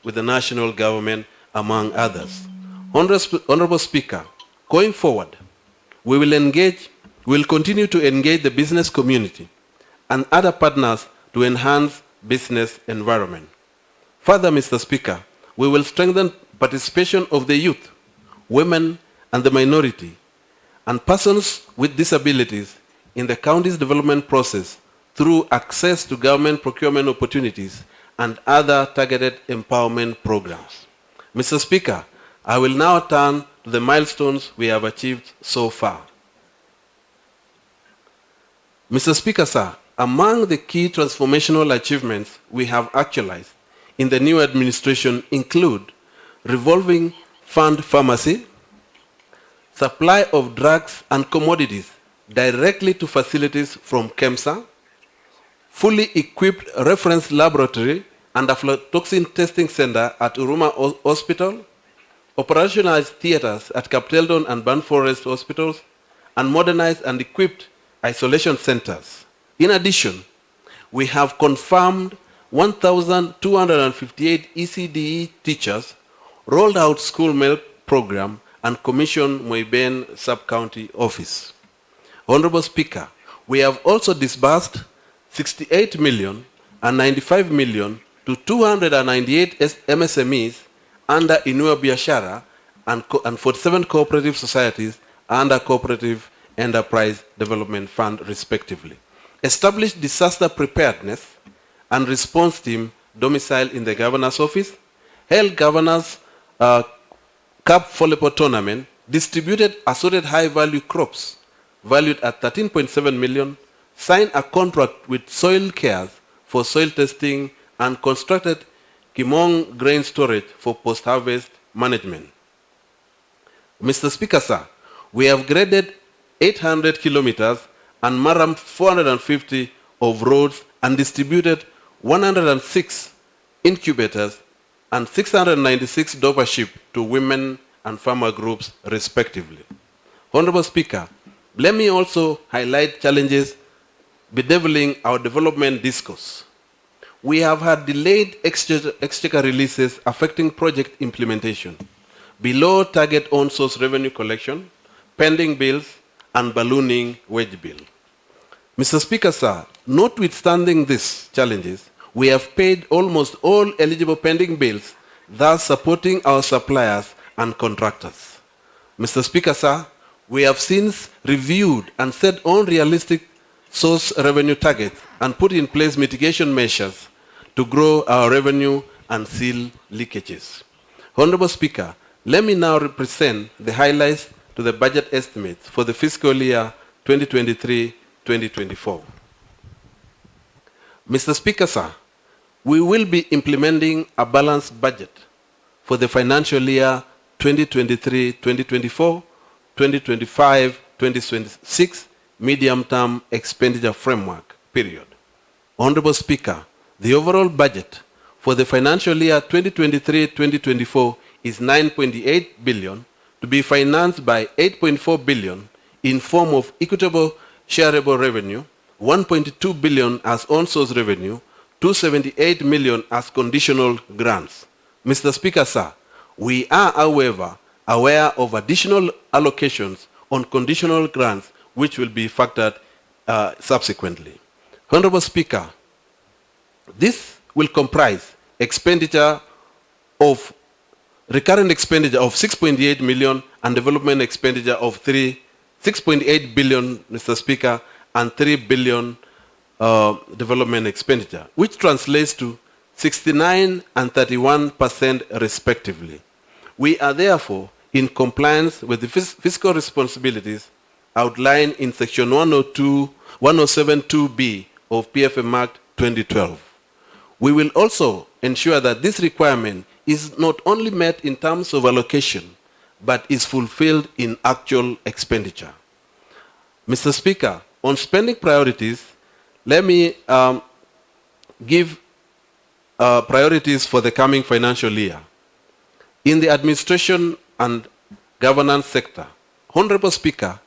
with the national government, among others. Honorable Speaker, going forward, we will continue to engage the business community and other partners to enhance business environment. Further, Mr. Speaker, we will strengthen participation of the youth, women, and the minority, and persons with disabilities in the county's development process through access to government procurement opportunities and other targeted empowerment programs. Mr. Speaker, I will now turn to the milestones we have achieved so far. Mr. Speaker, sir, among the key transformational achievements we have actualized in the new administration include revolving fund pharmacy, supply of drugs and commodities directly to facilities from KEMSA, fully equipped reference laboratory and aflatoxin testing center at Uruma Hospital, operationalized theaters at Capteldon and Burn Forest hospitals, and modernized and equipped isolation centers. In addition, we have confirmed 1,258 ECDE teachers, rolled out school meal program, and commissioned Moiben Sub-County Office. Honorable Speaker, we have also disbursed 68 million and 95 million to 298 MSMEs under Inua Biashara and 47 cooperative societies under Cooperative Enterprise Development Fund, respectively. Established disaster preparedness and response team domiciled in the Governor's Office, held Governor's Cup Volleyball Tournament, distributed assorted high-value crops valued at 13.7 million, signed a contract with Soil Cares for soil testing, and constructed Kimong grain storage for post-harvest management. Mr. Speaker, sir, we have graded 800 kilometers and maram 450 of roads and distributed 106 incubators and 696 doorship to women and farmer groups, respectively. Honorable Speaker, let me also highlight challenges bedeviling our development discourse. We have had delayed exchequer releases affecting project implementation, below target on-source revenue collection, pending bills, and ballooning wage bill. Mr. Speaker, sir, notwithstanding these challenges, we have paid almost all eligible pending bills, thus supporting our suppliers and contractors. Mr. Speaker, sir, we have since reviewed and set unrealistic source revenue targets and put in place mitigation measures to grow our revenue and seal leakages. Honorable Speaker, let me now represent the highlights to the budget estimates for the fiscal year 2023-2024. Mr. Speaker, sir, we will be implementing a balanced budget for the financial year 2023-2024, 2025-2026 medium-term expenditure framework period. Honorable Speaker, the overall budget for the financial year 2023-2024 is 9.8 billion to be financed by 8.4 billion in form of equitable shareable revenue, 1.2 billion as on-source revenue, 278 million as conditional grants. Mr. Speaker, sir, we are, however, aware of additional allocations on conditional grants which will be factored subsequently. Honorable Speaker, this will comprise expenditure of recurrent expenditure of 6.8 million and development expenditure of 6.8 billion, Mr. Speaker, and 3 billion development expenditure, which translates to 69% and 31% respectively. We are therefore in compliance with the fiscal responsibilities outlined in Section 107(2)(b) of PFM Act 2012. We will also ensure that this requirement is not only met in terms of allocation, but is fulfilled in actual expenditure. Mr. Speaker, on spending priorities, let me give priorities for the coming financial year. In the administration and governance sector, Honorable Speaker,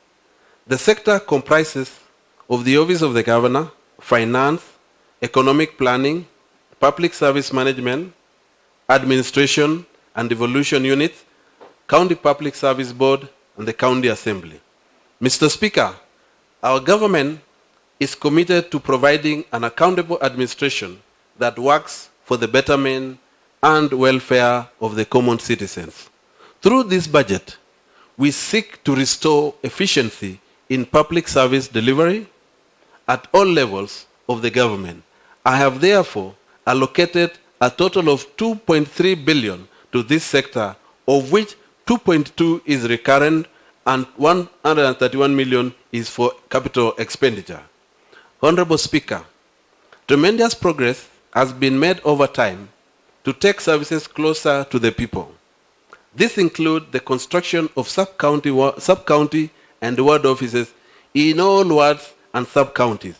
the sector comprises of the Office of the Governor, Finance, Economic Planning, Public Service Management, Administration and Devolution Units, County Public Service Board, and the County Assembly. Mr. Speaker, our government is committed to providing an accountable administration that works for the betterment and welfare of the common citizens. Through this budget, we seek to restore efficiency in public service delivery at all levels of the government. I have therefore allocated a total of 2.3 billion to this sector, of which 2.2 is recurrent and 131 million is for capital expenditure. Honorable Speaker, tremendous progress has been made over time to take services closer to the people. This includes the construction of sub-county and ward offices in all wards and sub-counties.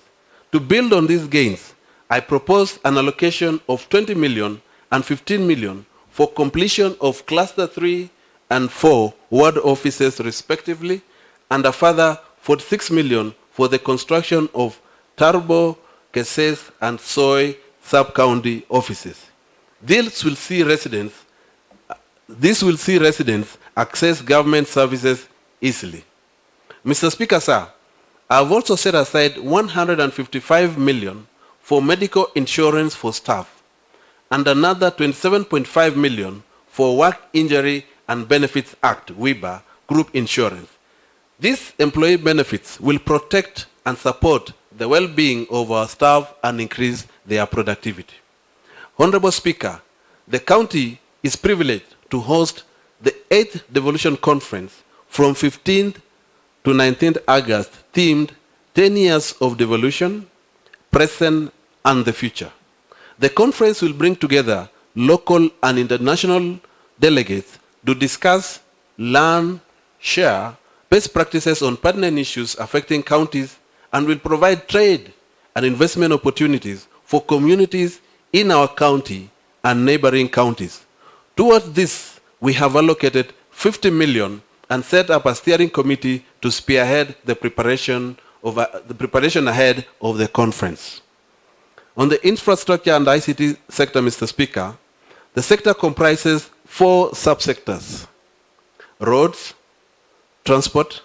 To build on these gains, I propose an allocation of 20 million and 15 million for completion of Cluster 3 and 4 ward offices respectively, and a further 46 million for the construction of Turbo, Keses, and Soy sub-county offices. This will see residents access government services easily. Mr. Speaker, sir, I have also set aside 155 million for medical insurance for staff and another 27.5 million for Work Injury and Benefits Act, WIBA, group insurance. These employee benefits will protect and support the well-being of our staff and increase their productivity. Honorable Speaker, the county is privileged to host the 8th Devolution Conference from 15th to 19th August, themed 10 Years of Devolution, Present and the Future. The conference will bring together local and international delegates to discuss, learn, share best practices on pertinent issues affecting counties, and will provide trade and investment opportunities for communities in our county and neighboring counties. Towards this, we have allocated 50 million and set up a steering committee to spearhead the preparation ahead of the conference. On the infrastructure and ICT sector, Mr. Speaker, the sector comprises 4 subsectors: roads, transport,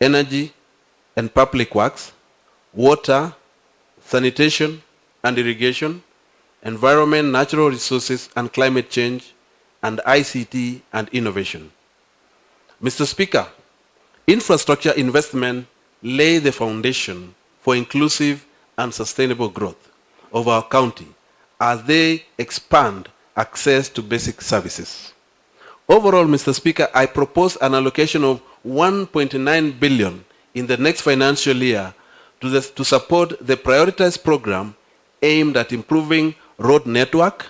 energy and public works, water, sanitation and irrigation, environment, natural resources and climate change, and ICT and innovation. Mr. Speaker, infrastructure investment lay the foundation for inclusive and sustainable growth of our county as they expand access to basic services. Overall, Mr. Speaker, I propose an allocation of 1.9 billion in the next financial year to support the prioritized program aimed at improving road network,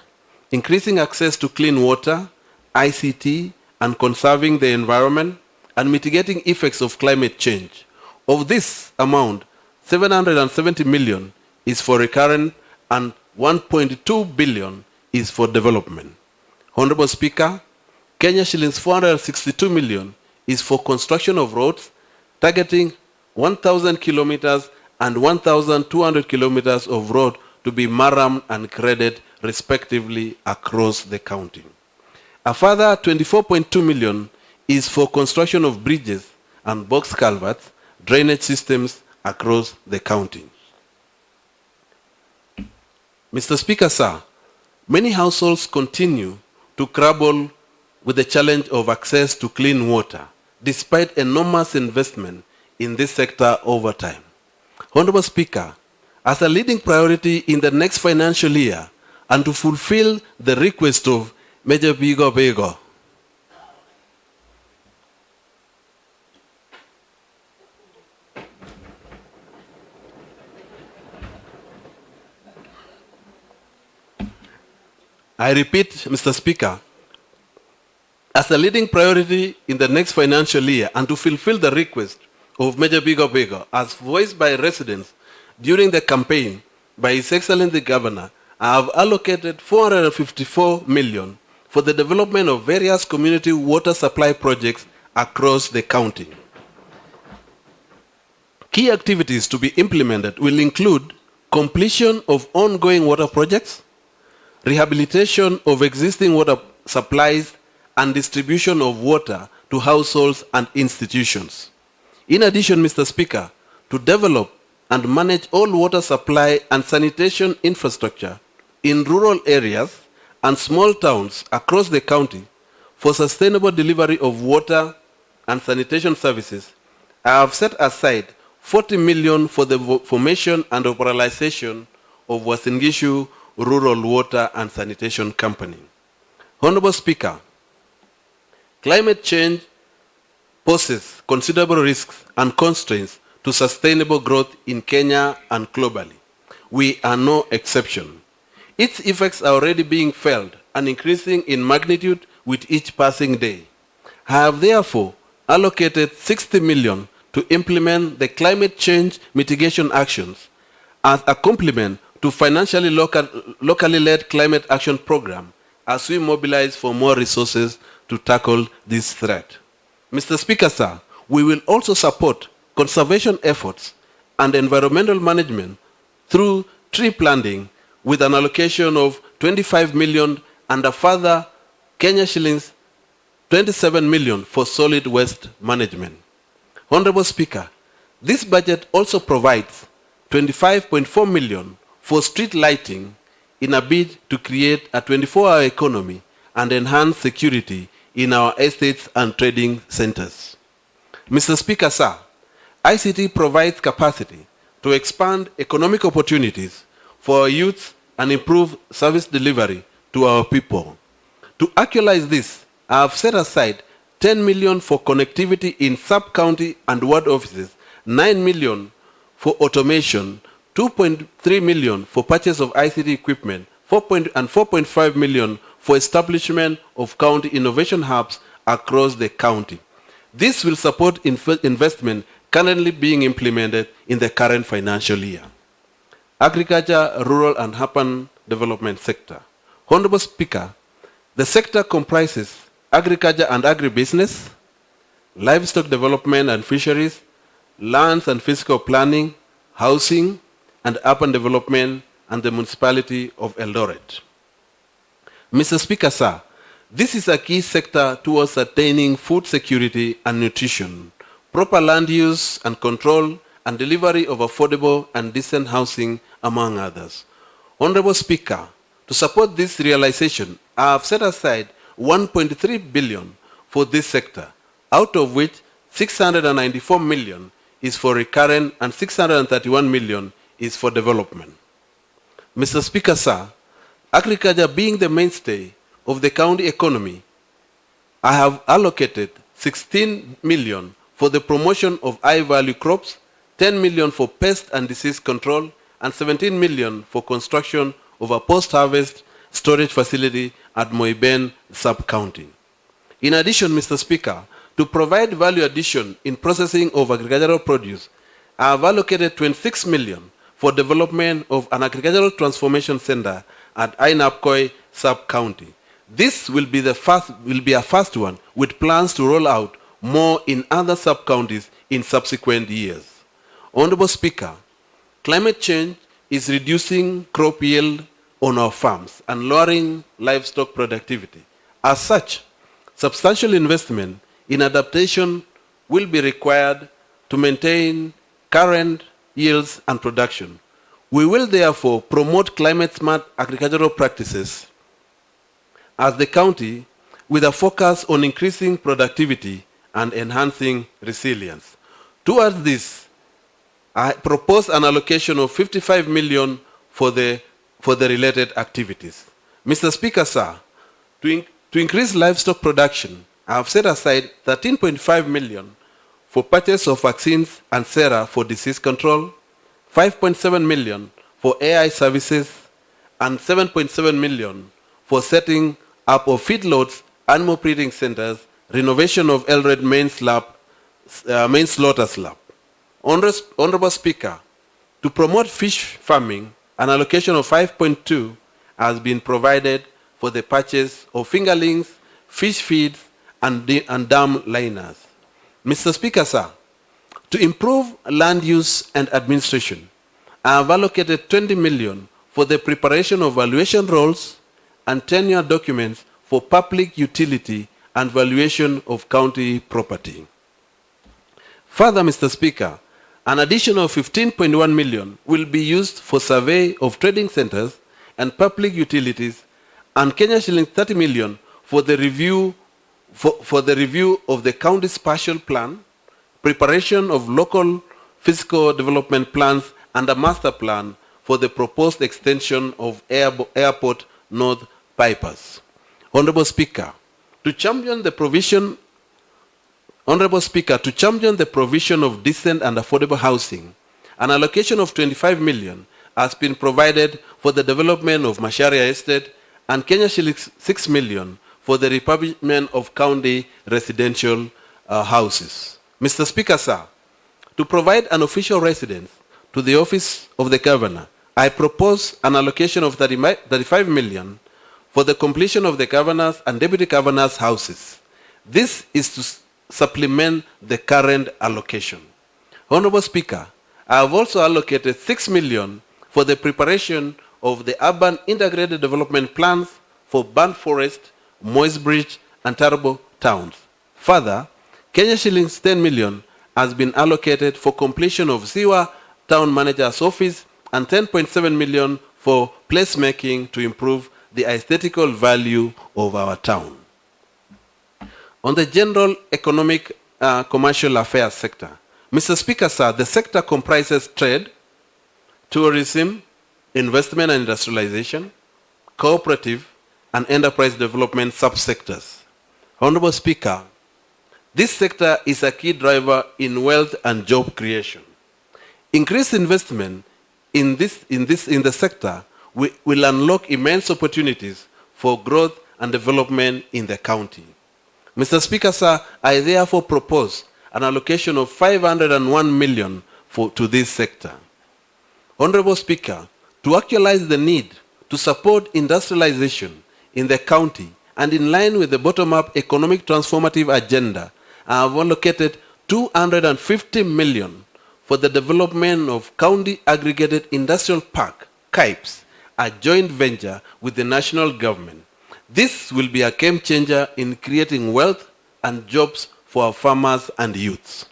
increasing access to clean water, ICT, and conserving the environment, and mitigating effects of climate change. Of this amount, 770 million is for recurrent and 1.2 billion is for development. Honorable Speaker, Kenya shillings 462 million is for construction of roads, targeting 1,000 kilometers and 1,200 kilometers of road to be marram and graded respectively across the county. A further 24.2 million is for construction of bridges and box culverts, drainage systems across the county. Mr. Speaker, sir, many households continue to grapple with the challenge of access to clean water, despite enormous investment in this sector over time. Honorable Speaker, as a leading priority in the next financial year, and to fulfill the request of Major Bigo, I repeat, Mr. Speaker, as a leading priority in the next financial year and to fulfill the request of Major Bigo, as voiced by residents during the campaign by His Excellency the Governor, I have allocated 454 million for the development of various community water supply projects across the county. Key activities to be implemented will include completion of ongoing water projects, rehabilitation of existing water supplies, and distribution of water to households and institutions. In addition, Mr. Speaker, to develop and manage all water supply and sanitation infrastructure in rural areas and small towns across the county for sustainable delivery of water and sanitation services, I have set aside 40 million for the formation and operationalization of Uasin Gishu Rural Water and Sanitation Company. Honorable Speaker, climate change poses considerable risks and constraints to sustainable growth in Kenya and globally. We are no exception. Its effects are already being felt and increasing in magnitude with each passing day. I have therefore allocated 60 million to implement the climate change mitigation actions as a complement to financially locally led climate action program as we mobilize for more resources to tackle this threat. Mr. Speaker, sir, we will also support conservation efforts and environmental management through tree planting with an allocation of 25 million and a further Kenya shillings 27 million for solid waste management. Honorable Speaker, this budget also provides 25.4 million for street lighting in a bid to create a 24-hour economy and enhance security in our estates and trading centers. Mr. Speaker, sir, ICT provides capacity to expand economic opportunities for our youth and improve service delivery to our people. To actualize this, I have set aside 10 million for connectivity in sub-county and ward offices, 9 million for automation, 2.3 million for purchase of ICT equipment, and 4.5 million for establishment of county innovation hubs across the county. This will support investment currently being implemented in the current financial year. Agriculture, rural and urban development sector. Honorable Speaker, the sector comprises agriculture and agribusiness, livestock development and fisheries, lands and physical planning, housing and urban development, and the municipality of Eldoret. Mr. Speaker, sir, this is a key sector towards attaining food security and nutrition, proper land use and control, and delivery of affordable and decent housing, among others. Honorable Speaker, to support this realization, I have set aside 1.3 billion for this sector, out of which 694 million is for recurrent and 631 million is for development. Mr. Speaker, sir, agriculture being the mainstay of the county economy, I have allocated 16 million for the promotion of high-value crops, 10 million for pest and disease control, and 17 million for construction of a post-harvest storage facility at Moiben sub-county. In addition, Mr. Speaker, to provide value addition in processing of agricultural produce, I have allocated 26 million for development of an agricultural transformation center at Ainapkoi sub-county. This will be a first one with plans to roll out more in other sub-counties in subsequent years. Honorable Speaker, climate change is reducing crop yield on our farms and lowering livestock productivity. As such, substantial investment in adaptation will be required to maintain current yields and production. We will therefore promote climate-smart agricultural practices as the county with a focus on increasing productivity and enhancing resilience. Towards this, I propose an allocation of 55 million for the related activities. Mr. Speaker, sir, to increase livestock production, I have set aside 13.5 million for purchase of vaccines and sera for disease control, 5.7 million for AI services, and 7.7 million for setting up of feedlots, animal breeding centers, renovation of Elred main slaughter slab. Honorable Speaker, to promote fish farming, an allocation of 5.2 has been provided for the purchase of fingerlings, fish feeds, and dam liners. Mr. Speaker, sir, to improve land use and administration, I have allocated 20 million for the preparation of valuation rolls, and tenure documents for public utility and valuation of county property. Further, Mr. Speaker, an additional 15.1 million will be used for survey of trading centers and public utilities, and Kenya shillings 30 million for the review of the county spatial plan, preparation of local physical development plans, and a master plan for the proposed extension of Airport North bypass. Honorable Speaker, to champion the provision of decent and affordable housing, an allocation of 25 million has been provided for the development of Macharia Estate and Kenya shillings 6 million for the refurbishment of county residential houses. Mr. Speaker, sir, to provide an official residence to the office of the governor, I propose an allocation of 35 million for the completion of the governor's and deputy governor's houses. This is to supplement the current allocation. Honorable Speaker, I have also allocated 6 million for the preparation of the urban integrated development plans for Burnt Forest, Moist Bridge, and Turbo towns. Further, Kenya shillings 10 million has been allocated for completion of Ziwa Town Manager's Office and 10.7 million for placemaking to improve the aesthetical value of our town. On the general economic commercial affairs sector, Mr. Speaker, sir, the sector comprises trade, tourism, investment and industrialization, cooperative, and enterprise development subsectors. Honorable Speaker, this sector is a key driver in wealth and job creation. Increased investment in the sector will unlock immense opportunities for growth and development in the county. Mr. Speaker, sir, I therefore propose an allocation of 501 million to this sector. Honorable Speaker, to actualize the need to support industrialization in the county and in line with the bottom-up economic transformative agenda, I have allocated 250 million for the development of County Aggregated Industrial Park, KIPES, a joint venture with the national government. This will be a game changer in creating wealth and jobs for our farmers and youths.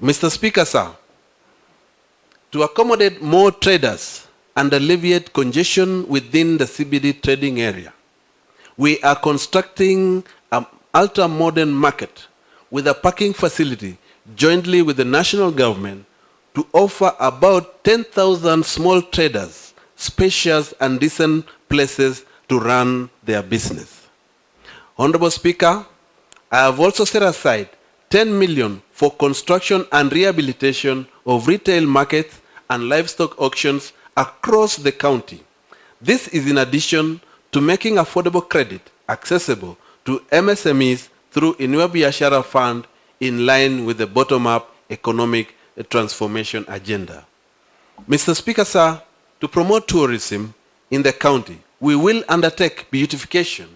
Mr. Speaker, sir, to accommodate more traders and alleviate congestion within the CBD trading area, we are constructing an ultra-modern market with a parking facility jointly with the national government to offer about 10,000 small traders spacious and decent places to run their business. Honorable Speaker, I have also set aside 10 million for construction and rehabilitation of retail markets and livestock auctions across the county. This is in addition to making affordable credit accessible to MSMEs through Inua Biashara Fund in line with the bottom-up economic transformation agenda. Mr. Speaker, sir, to promote tourism in the county, we will undertake beautification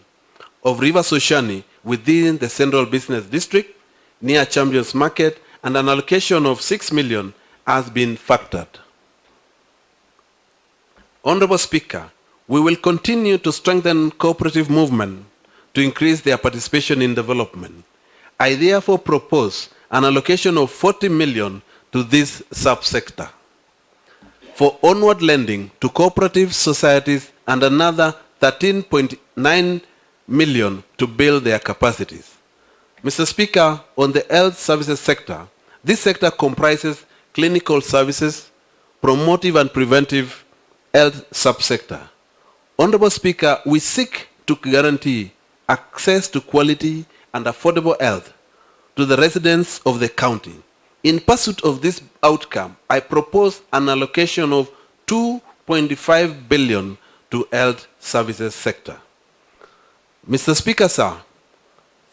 of River Soshani within the Central Business District near Champions Market, and an allocation of 6 million has been factored. Honorable Speaker, we will continue to strengthen cooperative movement to increase their participation in development. I therefore propose an allocation of 40 million to this subsector for onward lending to cooperative societies and another 13.9 million to build their capacities. Mr. Speaker, on the health services sector, this sector comprises clinical services, promotive and preventive health subsector. Honorable Speaker, we seek to guarantee access to quality and affordable health to the residents of the county. In pursuit of this outcome, I propose an allocation of 2.5 billion to health services sector. Mr. Speaker, sir,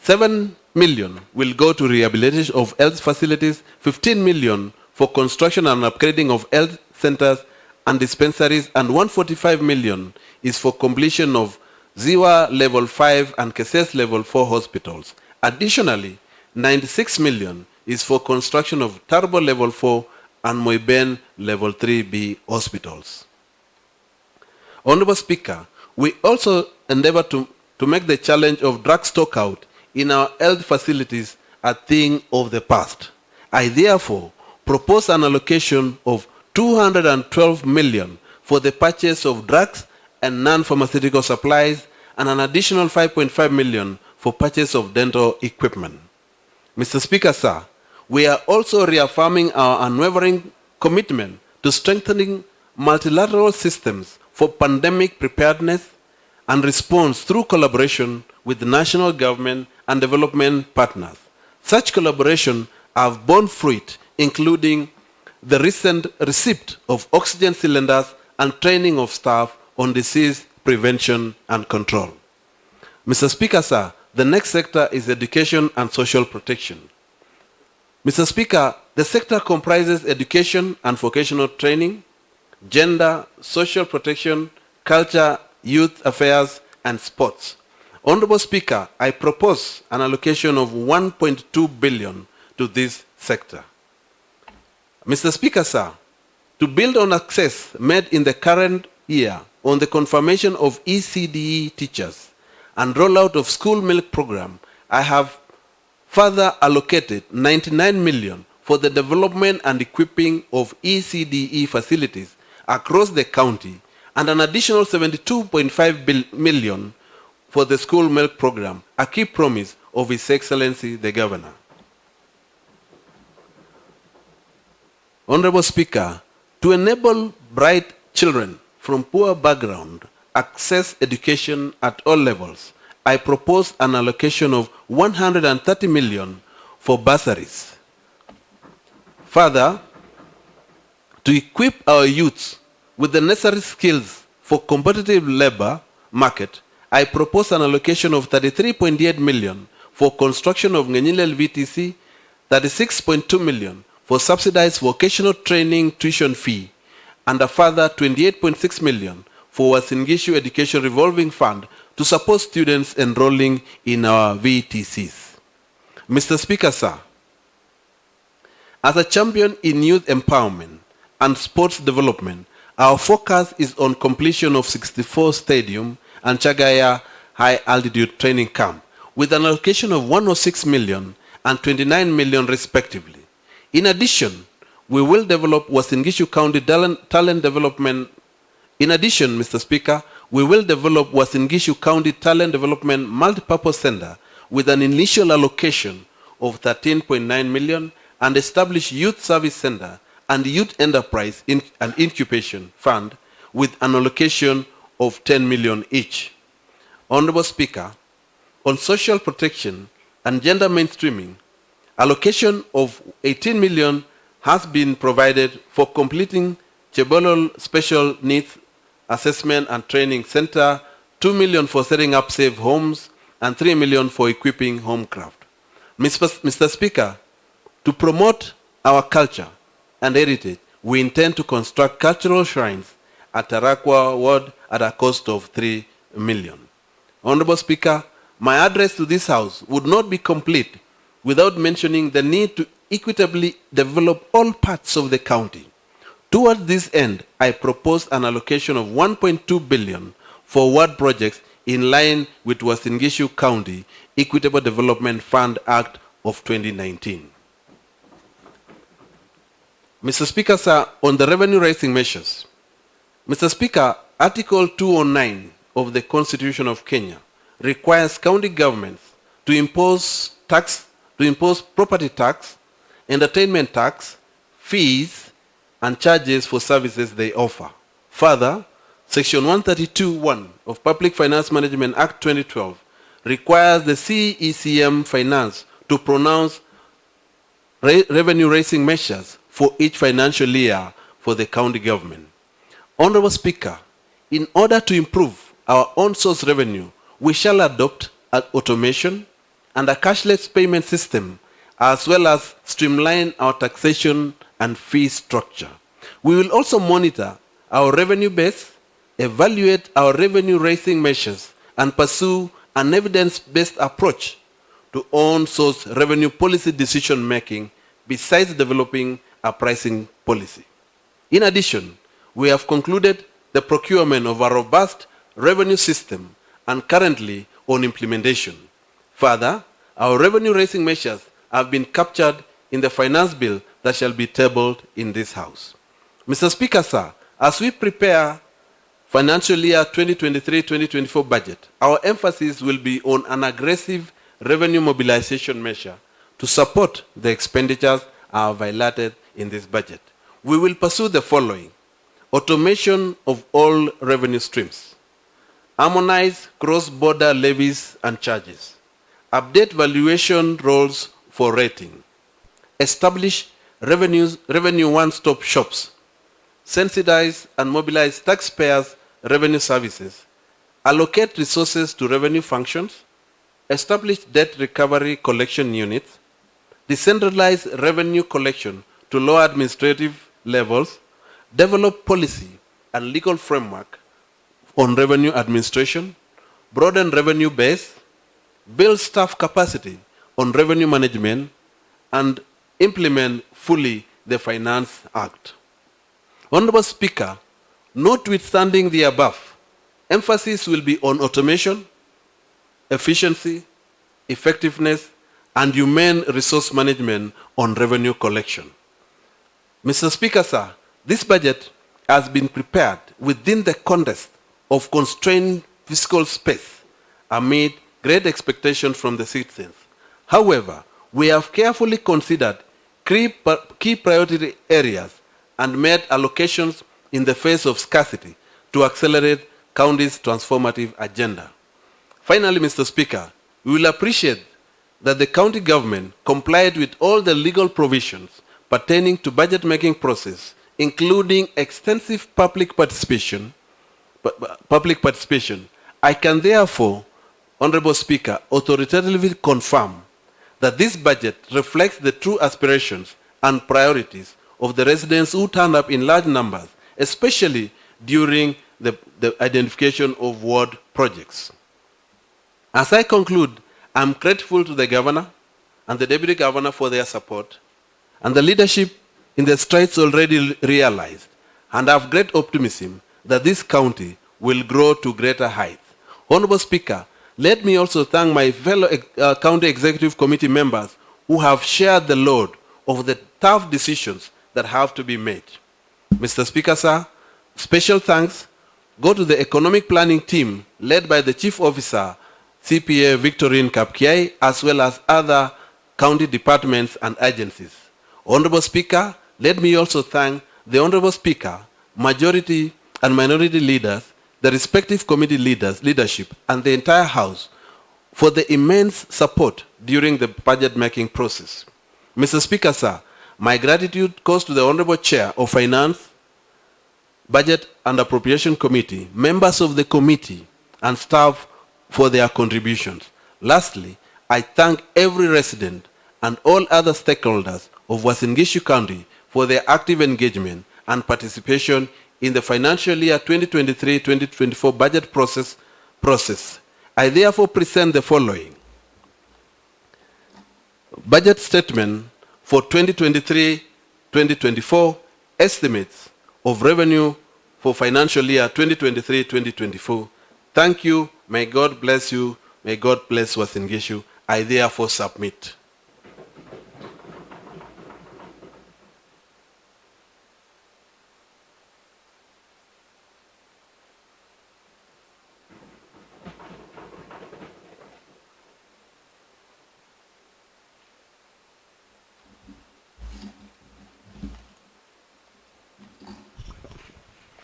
7 million will go to rehabilitation of health facilities, 15 million for construction and upgrading of health centers and dispensaries, and 145 million is for completion of Ziwa Level 5 and Keses Level 4 hospitals. Additionally, 96 million is for construction of Turbo Level 4 and Moiben Level 3B hospitals. Honorable Speaker, We also endeavor to make the challenge of drug stockout in our health facilities a thing of the past. I therefore propose an allocation of 212 million for the purchase of drugs and non-pharmaceutical supplies and an additional 5.5 million for purchase of dental equipment. Mr. Speaker, sir, we are also reaffirming our unwavering commitment to strengthening multilateral systems for pandemic preparedness and response through collaboration with the national government and development partners. Such collaboration have borne fruit, including the recent receipt of oxygen cylinders and training of staff on disease prevention and control. Mr. Speaker, sir, the next sector is education and social protection. Mr. Speaker, the sector comprises education and vocational training, gender, social protection, culture, youth affairs, and sports. Honorable Speaker, I propose an allocation of 1.2 billion to this sector. Mr. Speaker, sir, to build on success made in the current year on the confirmation of ECDE teachers and rollout of school milk program, I have further allocated 99 million for the development and equipping of ECDE facilities across the county and an additional 72.5 million for the school milk program, a key promise of His Excellency the Governor. Honorable Speaker, to enable bright children from poor background access education at all levels, I propose an allocation of 130 million for bursaries. Further, to equip our youths with the necessary skills for competitive labor market, I propose an allocation of 33.8 million for construction of Nganyile VTC, 36.2 million for subsidized vocational training tuition fee, and a further 28.6 million for Uasin Gishu Education Revolving Fund to support students enrolling in our VTCs. Mr. Speaker, sir, as a champion in youth empowerment and sports development, our focus is on completion of 64 Stadium and Chagaya High Altitude Training Camp with an allocation of 106 million and 29 million respectively. In addition, we will develop Uasin Gishu County Talent Development. In addition, Mr. Speaker, we will develop Uasin Gishu County Talent Development Multipurpose Center with an initial allocation of 13.9 million and establish Youth Service Center and Youth Enterprise and Incubation Fund with an allocation of 10 million each. Honorable Speaker, on social protection and gender mainstreaming, allocation of 18 million has been provided for completing Chebolol Special Needs Assessment and Training Center, 2 million for setting up safe homes, and 3 million for equipping homecraft. Mr. Speaker, to promote our culture and heritage, we intend to construct cultural shrines at Tarakwa Ward at a cost of 3 million. Honorable Speaker, my address to this House would not be complete without mentioning the need to equitably develop all parts of the county. Towards this end, I propose an allocation of 1.2 billion for ward projects in line with Uasin Gishu County Equitable Development Fund Act of 2019. Mr. Speaker, sir, on the revenue raising measures. Mr. Speaker, Article 209 of the Constitution of Kenya requires county governments to impose property tax, entertainment tax, fees, and charges for services they offer. Further, Section 132(1) of Public Finance Management Act 2012 requires the CECM Finance to pronounce revenue-raising measures for each financial year for the county government. Honorable Speaker, in order to improve our own source revenue, we shall adopt an automation and a cashless payment system, as well as streamline our taxation and fee structure. We will also monitor our revenue base, evaluate our revenue-raising measures, and pursue an evidence-based approach to own source revenue policy decision-making, besides developing a pricing policy. In addition, we have concluded the procurement of a robust revenue system and currently on implementation. Further, our revenue-raising measures have been captured in the finance bill that shall be tabled in this House. Mr. Speaker, sir, as we prepare financial year 2023-2024 budget, our emphasis will be on an aggressive revenue mobilization measure to support the expenditures highlighted in this budget. We will pursue the following: automation of all revenue streams, harmonize cross-border levies and charges, update valuation roles for rating, establish revenue one-stop shops, sensitize and mobilize taxpayers' revenue services, allocate resources to revenue functions, establish debt recovery collection units, decentralize revenue collection to lower administrative levels, develop policy and legal framework on revenue administration, broaden revenue base, build staff capacity on revenue management, and implement fully the Finance Act. Honorable Speaker, notwithstanding the above, emphasis will be on automation, efficiency, effectiveness, and humane resource management on revenue collection. Mr. Speaker, sir, this budget has been prepared within the context of constrained fiscal space amid great expectations from the citizens. However, we have carefully considered key priority areas and made allocations in the face of scarcity to accelerate county's transformative agenda. Finally, Mr. Speaker, we will appreciate that the county government complied with all the legal provisions pertaining to budget-making process, including extensive public participation. I can therefore, Honorable Speaker, authoritatively confirm that this budget reflects the true aspirations and priorities of the residents who turned up in large numbers, especially during the identification of ward projects. As I conclude, I'm grateful to the Governor and the Deputy Governor for their support and the leadership in the strides already realized, and I have great optimism that this county will grow to greater heights. Honorable Speaker, let me also thank my fellow County Executive Committee members who have shared the load of the tough decisions that have to be made. Mr. Speaker, sir, special thanks go to the economic planning team led by the Chief Officer, CPA Victorine Kapkiai, as well as other county departments and agencies. Honorable Speaker, let me also thank the Honorable Speaker, majority and minority leaders, the respective committee leadership, and the entire House for the immense support during the budget-making process. Mr. Speaker, sir, my gratitude goes to the Honorable Chair of Finance, Budget and Appropriation Committee, members of the committee, and staff for their contributions. Lastly, I thank every resident and all other stakeholders of Uasin Gishu County for their active engagement and participation in the financial year 2023-2024 budget process. I therefore present the following. Budget statement for 2023-2024, estimates of revenue for financial year 2023-2024. Thank you. May God bless you. May God bless Uasin Gishu. I therefore submit.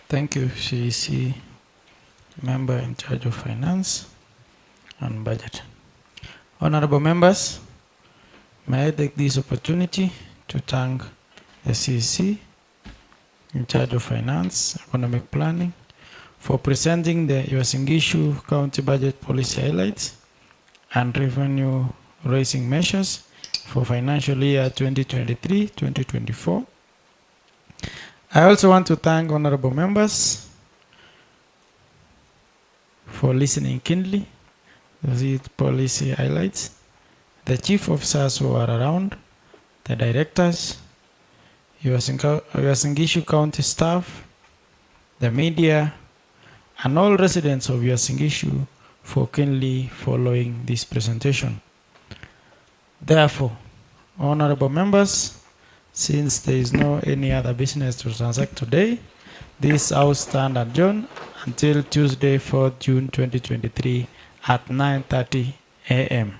Thank you, CEC member in charge of finance and budget. Honorable members, may I take this opportunity to thank the CEC in charge of finance, economic planning, for presenting the Uasin Gishu County Budget Policy Highlights and Revenue Raising Measures for financial year 2023-2024. I also want to thank honorable members for listening keenly to these policy highlights, the chief officers who are around, the directors, Uasin Gishu County staff, the media, and all residents of Uasin Gishu for keenly following this presentation. Therefore, honorable members, since there is no any other business to transact today, this House stand adjourned until Tuesday, 4th June 2023 at 9:30 a.m.